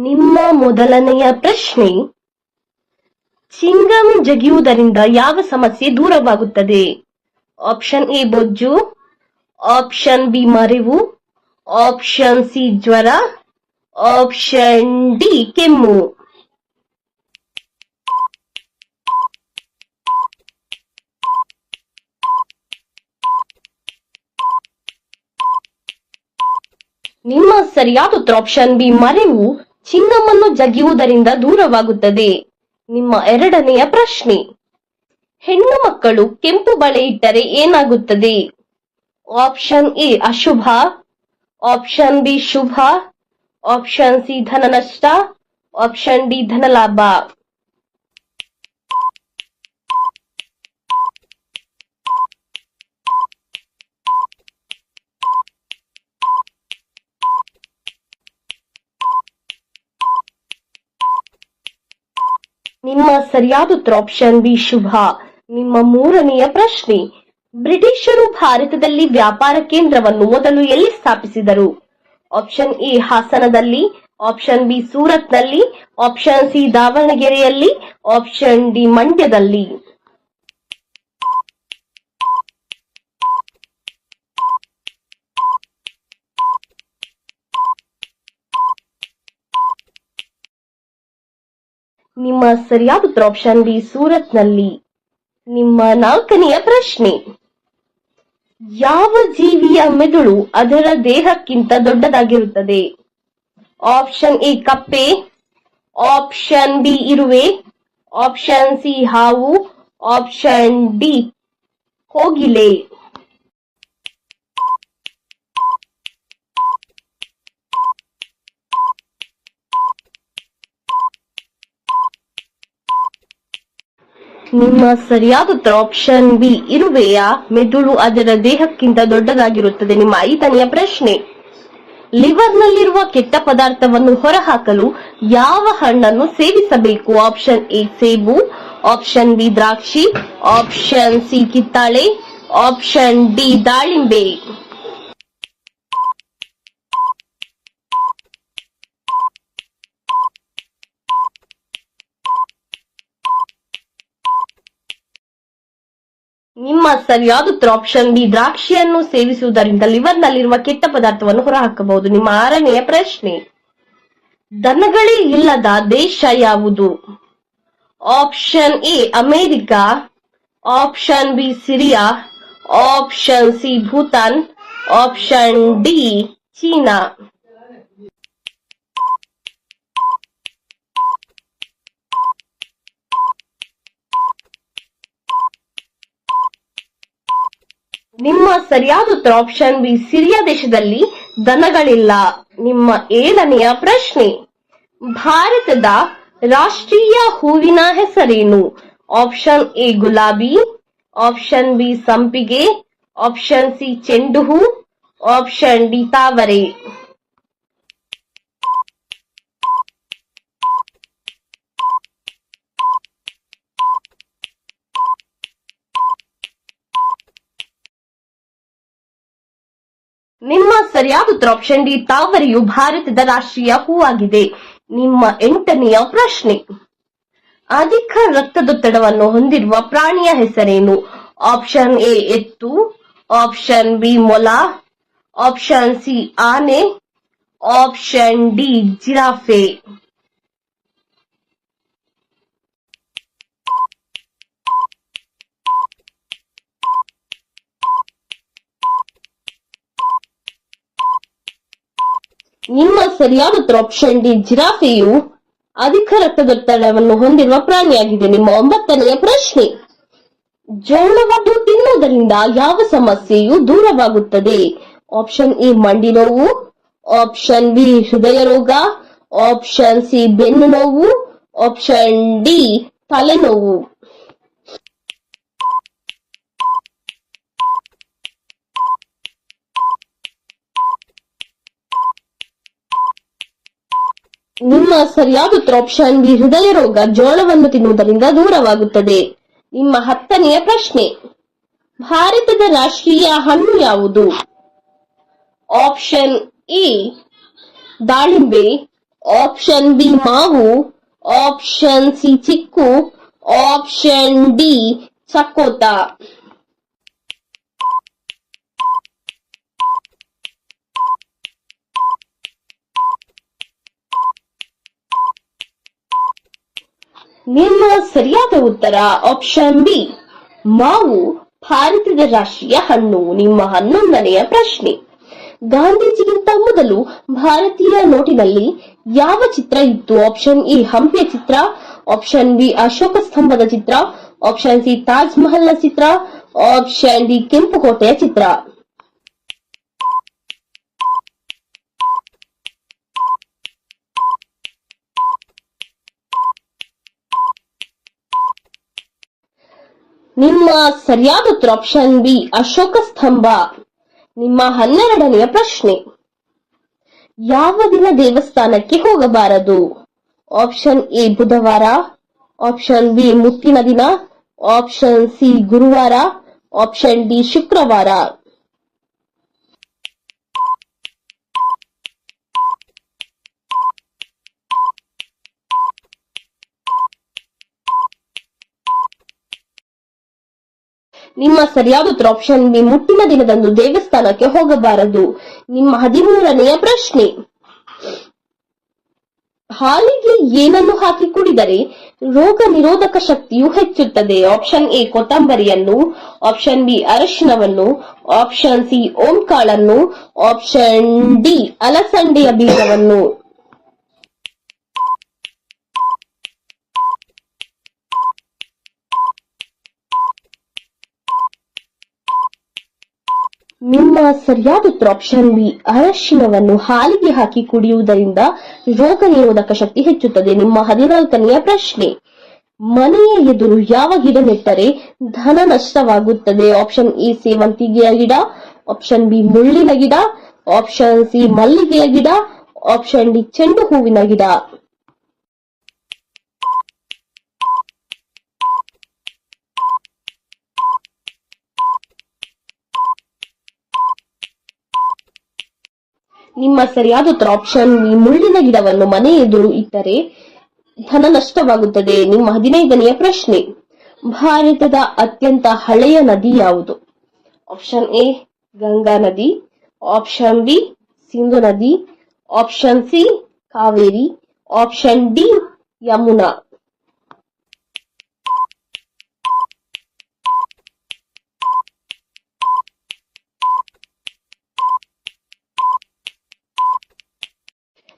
ನಿಮ್ಮ ಮೊದಲನೆಯ ಪ್ರಶ್ನೆ, ಚಿಂಗಂ ಜಗಿಯುವುದರಿಂದ ಯಾವ ಸಮಸ್ಯೆ ದೂರವಾಗುತ್ತದೆ? ಆಪ್ಷನ್ ಎ ಬೊಜ್ಜು, ಆಪ್ಷನ್ ಬಿ ಮರೆವು, ಆಪ್ಷನ್ ಸಿ ಜ್ವರ, ಆಪ್ಷನ್ ಡಿ ಕೆಮ್ಮು. ನಿಮ್ಮ ಸರಿಯಾದ ಉತ್ತರ ಆಪ್ಷನ್ ಬಿ ಮರೆವು ಚಿಂಗಮನ್ನು ಜಗಿಯುವುದರಿಂದ ದೂರವಾಗುತ್ತದೆ. ನಿಮ್ಮ ಎರಡನೆಯ ಪ್ರಶ್ನೆ, ಹೆಣ್ಣು ಮಕ್ಕಳು ಕೆಂಪು ಬಳೆ ಇಟ್ಟರೆ ಏನಾಗುತ್ತದೆ? ಆಪ್ಷನ್ ಎ ಅಶುಭ, ಆಪ್ಷನ್ ಬಿ ಶುಭ, ಆಪ್ಷನ್ ಸಿ ಧನ ನಷ್ಟ, ಆಪ್ಷನ್ ಡಿ ಧನ ಲಾಭ. ನಿಮ್ಮ ಸರಿಯಾದ ಉತ್ತರ ಆಪ್ಷನ್ ಬಿ ಶುಭ. ನಿಮ್ಮ ಮೂರನೆಯ ಪ್ರಶ್ನೆ, ಬ್ರಿಟಿಷರು ಭಾರತದಲ್ಲಿ ವ್ಯಾಪಾರ ಕೇಂದ್ರವನ್ನು ಮೊದಲು ಎಲ್ಲಿ ಸ್ಥಾಪಿಸಿದರು? ಆಪ್ಷನ್ ಎ ಹಾಸನದಲ್ಲಿ, ಆಪ್ಷನ್ ಬಿ ಸೂರತ್ನಲ್ಲಿ, ಆಪ್ಷನ್ ಸಿ ದಾವಣಗೆರೆಯಲ್ಲಿ, ಆಪ್ಷನ್ ಡಿ ಮಂಡ್ಯದಲ್ಲಿ. ನಿಮ್ಮ ಸರಿಯಾದ ಉತ್ತರ ಆಪ್ಷನ್ ಬಿ ಸೂರತ್ನಲ್ಲಿ. ನಿಮ್ಮ ನಾಲ್ಕನೆಯ ಪ್ರಶ್ನೆ, ಯಾವ ಜೀವಿಯ ಮೆದುಳು ಅದರ ದೇಹಕ್ಕಿಂತ ದೊಡ್ಡದಾಗಿರುತ್ತದೆ? ಆಪ್ಷನ್ ಎ ಕಪ್ಪೆ, ಆಪ್ಷನ್ ಬಿ ಇರುವೆ, ಆಪ್ಷನ್ ಸಿ ಹಾವು, ಆಪ್ಷನ್ ಡಿ ಕೋಗಿಲೆ. ನಿಮ್ಮ ಸರಿಯಾದ ಉತ್ತರ ಆಪ್ಷನ್ ಬಿ ಇರುವೆಯ ಮೆದುಳು ಅದರ ದೇಹಕ್ಕಿಂತ ದೊಡ್ಡದಾಗಿರುತ್ತದೆ. ನಿಮ್ಮ ಐದನೆಯ ಪ್ರಶ್ನೆ, ಲಿವರ್ನಲ್ಲಿರುವ ಕೆಟ್ಟ ಪದಾರ್ಥವನ್ನು ಹೊರಹಾಕಲು ಯಾವ ಹಣ್ಣನ್ನು ಸೇವಿಸಬೇಕು? ಆಪ್ಷನ್ ಎ ಸೇಬು, ಆಪ್ಷನ್ ಬಿ ದ್ರಾಕ್ಷಿ, ಆಪ್ಷನ್ ಸಿ ಕಿತ್ತಾಳೆ, ಆಪ್ಷನ್ ಡಿ ದಾಳಿಂಬೆ. ನಿಮ್ಮ ಸರಿಯಾದ ಉತ್ತರ ಆಪ್ಷನ್ ಬಿ ದ್ರಾಕ್ಷಿಯನ್ನು ಸೇವಿಸುವುದರಿಂದ ಲಿವರ್ನಲ್ಲಿರುವ ಕೆಟ್ಟ ಪದಾರ್ಥವನ್ನು ಹೊರಹಾಕಬಹುದು. ನಿಮ್ಮ ಆರನೆಯ ಪ್ರಶ್ನೆ, ದನಗಳೇ ಇಲ್ಲದ ದೇಶ ಯಾವುದು? Option A America, option B Syria, option C Bhutan, option D China. ನಿಮ್ಮ ಸರಿಯಾದ ಉತ್ತರ ಆಪ್ಷನ್ ಬಿ ಸಿರಿಯಾ ದೇಶದಲ್ಲಿ ದನಗಳಿಲ್ಲ. ನಿಮ್ಮ ಏಳನೆಯ ಪ್ರಶ್ನೆ, ಭಾರತದ ರಾಷ್ಟ್ರೀಯ ಹೂವಿನ ಹೆಸರೇನು? ಆಪ್ಷನ್ ಎ ಗುಲಾಬಿ, ಆಪ್ಷನ್ ಬಿ ಸಂಪಿಗೆ, ಆಪ್ಷನ್ ಸಿ ಚೆಂಡು ಹೂ, ಆಪ್ಷನ್ ಡಿ ತಾವರೆ. ನಿಮ್ಮ ಸರಿಯಾದ ಉತ್ತರ ಆಪ್ಷನ್ ಡಿ ತಾವರೆಯು ಭಾರತದ ರಾಷ್ಟ್ರೀಯ ಹೂವಾಗಿದೆ. ನಿಮ್ಮ ಎಂಟನೆಯ ಪ್ರಶ್ನೆ, ಅಧಿಕ ರಕ್ತದೊತ್ತಡವನ್ನು ಹೊಂದಿರುವ ಪ್ರಾಣಿಯ ಹೆಸರೇನು? ಆಪ್ಷನ್ ಎ ಎತ್ತು, ಆಪ್ಷನ್ ಬಿ ಮೊಲ, ಆಪ್ಷನ್ ಸಿ ಆನೆ, ಆಪ್ಷನ್ ಡಿ ಜಿರಾಫೆ. ನಿಮ್ಮ ಸರಿಯಾದ ಉತ್ತರ ಆಪ್ಷನ್ ಡಿ ಜಿರಾಫೆಯು ಅಧಿಕ ರಕ್ತದೊತ್ತಡವನ್ನು ಹೊಂದಿರುವ ಪ್ರಾಣಿಯಾಗಿದೆ. ನಿಮ್ಮ ಒಂಬತ್ತನೆಯ ಪ್ರಶ್ನೆ, ಜೋಳವನ್ನು ತಿನ್ನುವುದರಿಂದ ಯಾವ ಸಮಸ್ಯೆಯು ದೂರವಾಗುತ್ತದೆ? ಆಪ್ಷನ್ ಎ ಮಂಡಿ ನೋವು, ಆಪ್ಷನ್ ಬಿ ಹೃದಯ ರೋಗ, ಆಪ್ಷನ್ ಸಿ ಬೆನ್ನು ನೋವು, ಆಪ್ಷನ್ ಡಿ ತಲೆನೋವು. ನಿಮ್ಮ ಸರಿಯಾದ ಉತ್ತರ ಆಪ್ಷನ್ ಬಿ ಹೃದಯ ರೋಗ ಜೋಳವನ್ನು ತಿನ್ನುವುದರಿಂದ ದೂರವಾಗುತ್ತದೆ. ನಿಮ್ಮ ಹತ್ತನೆಯ ಪ್ರಶ್ನೆ, ಭಾರತದ ರಾಷ್ಟ್ರೀಯ ಹಣ್ಣು ಯಾವುದು? ಆಪ್ಷನ್ ಎ ದಾಳಿಂಬೆ, ಆಪ್ಷನ್ ಬಿ ಮಾವು, ಆಪ್ಷನ್ ಸಿ ಚಿಕ್ಕು, ಆಪ್ಷನ್ ಡಿ ಚಕೋತ. ನಿಮ್ಮ ಸರಿಯಾದ ಉತ್ತರ ಆಪ್ಷನ್ ಬಿ ಮಾವು ಭಾರತದ ರಾಷ್ಟ್ರೀಯ ಹಣ್ಣು. ನಿಮ್ಮ 11ನೆಯ ಪ್ರಶ್ನೆ, ಗಾಂಧೀಜಿಗಿಂತ ಮೊದಲು ಭಾರತೀಯ ನೋಟಿನಲ್ಲಿ ಯಾವ ಚಿತ್ರ ಇತ್ತು? ಆಪ್ಷನ್ ಎ ಹಂಪಿಯ ಚಿತ್ರ, ಆಪ್ಷನ್ ಬಿ ಅಶೋಕ ಸ್ತಂಭದ ಚಿತ್ರ, ಆಪ್ಷನ್ ಸಿ ತಾಜ್ ಮಹಲ್ನ ಚಿತ್ರ, ಆಪ್ಷನ್ ಡಿ ಕೆಂಪುಕೋಟೆಯ ಚಿತ್ರ. ನಿಮ್ಮ ಸರಿಯಾದ ಉತ್ತರ ಆಪ್ಷನ್ ಬಿ ಅಶೋಕ ಸ್ತಂಭ. ನಿಮ್ಮ 12ನೆಯ ಪ್ರಶ್ನೆ, ಯಾವ ದಿನ ದೇವಸ್ಥಾನಕ್ಕೆ ಹೋಗಬಾರದು? ಆಪ್ಷನ್ ಎ ಬುಧವಾರ, ಆಪ್ಷನ್ ಬಿ ಮುತ್ತಿನ ದಿನ, ಆಪ್ಷನ್ ಸಿ ಗುರುವಾರ, ಆಪ್ಷನ್ ಡಿ ಶುಕ್ರವಾರ. ನಿಮ್ಮ ಸರಿಯಾದ ಉತ್ತರ ಆಪ್ಷನ್ ಬಿ ಮುಟ್ಟಿನ ದಿನದಂದು ದೇವಸ್ಥಾನಕ್ಕೆ ಹೋಗಬಾರದು. ನಿಮ್ಮ 13ನೆಯ ಪ್ರಶ್ನೆ, ಹಾಲಿಗೆ ಏನನ್ನು ಹಾಕಿ ಕುಡಿದರೆ ರೋಗ ನಿರೋಧಕ ಶಕ್ತಿಯು ಹೆಚ್ಚುತ್ತದೆ? ಆಪ್ಷನ್ ಎ ಕೊತ್ತಂಬರಿಯನ್ನು, ಆಪ್ಷನ್ ಬಿ ಅರಿಶಿನವನ್ನು, ಆಪ್ಷನ್ ಸಿ ಓಂಕಾಳನ್ನು, ಆಪ್ಷನ್ ಡಿ ಅಲಸಂದೆಯ ಬೀಜವನ್ನು. ನಿಮ್ಮ ಸರಿಯಾದ ಉತ್ತರ ಆಪ್ಷನ್ ಬಿ ಅರಿಶಿನವನ್ನು ಹಾಲಿಗೆ ಹಾಕಿ ಕುಡಿಯುವುದರಿಂದ ರೋಗ ನಿರೋಧಕ ಶಕ್ತಿ ಹೆಚ್ಚುತ್ತದೆ. ನಿಮ್ಮ 14ನೆಯ ಪ್ರಶ್ನೆ, ಮನೆಯ ಎದುರು ಯಾವ ಗಿಡ ನೆಟ್ಟರೆ ಧನ ನಷ್ಟವಾಗುತ್ತದೆ? ಆಪ್ಷನ್ ಎ ಸೇವಂತಿಗೆಯ ಗಿಡ, ಆಪ್ಷನ್ ಬಿ ಮುಳ್ಳಿನ ಗಿಡ, ಆಪ್ಷನ್ ಸಿ ಮಲ್ಲಿಗೆಯ ಗಿಡ, ಆಪ್ಷನ್ ಡಿ ಚೆಂಡು ಹೂವಿನ ಗಿಡ. ನಿಮ್ಮ ಸರಿಯಾದ ಉತ್ತರ ಆಪ್ಷನ್ ಬಿ ಮುಳ್ಳಿನ ಗಿಡವನ್ನು ಮನೆ ಎದುರು ಇಟ್ಟರೆ ಧನ ನಷ್ಟವಾಗುತ್ತದೆ. ನಿಮ್ಮ 15ನೆಯ ಪ್ರಶ್ನೆ, ಭಾರತದ ಅತ್ಯಂತ ಹಳೆಯ ನದಿ ಯಾವುದು? ಆಪ್ಷನ್ ಎ ಗಂಗಾ ನದಿ, ಆಪ್ಷನ್ ಬಿ ಸಿಂಧು ನದಿ, option C Kaveri, option D Yamuna.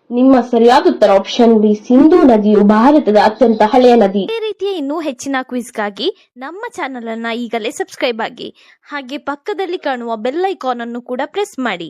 ನಿಮ್ಮ ಸರಿಯಾದ ಉತ್ತರ ಆಪ್ಷನ್ ಬಿ ಸಿಂಧು ನದಿಯು ಭಾರತದ ಅತ್ಯಂತ ಹಳೆಯ ನದಿ. ಇದೇ ರೀತಿಯ ಇನ್ನೂ ಹೆಚ್ಚಿನ ಕ್ವಿಜ್ಗಾಗಿ ನಮ್ಮ ಚಾನೆಲ್ ಅನ್ನ ಈಗಲೇ ಸಬ್ಸ್ಕ್ರೈಬ್ ಆಗಿ, ಹಾಗೆ ಪಕ್ಕದಲ್ಲಿ ಕಾಣುವ ಬೆಲ್ ಐಕಾನ್ ಅನ್ನು ಕೂಡ ಪ್ರೆಸ್ ಮಾಡಿ.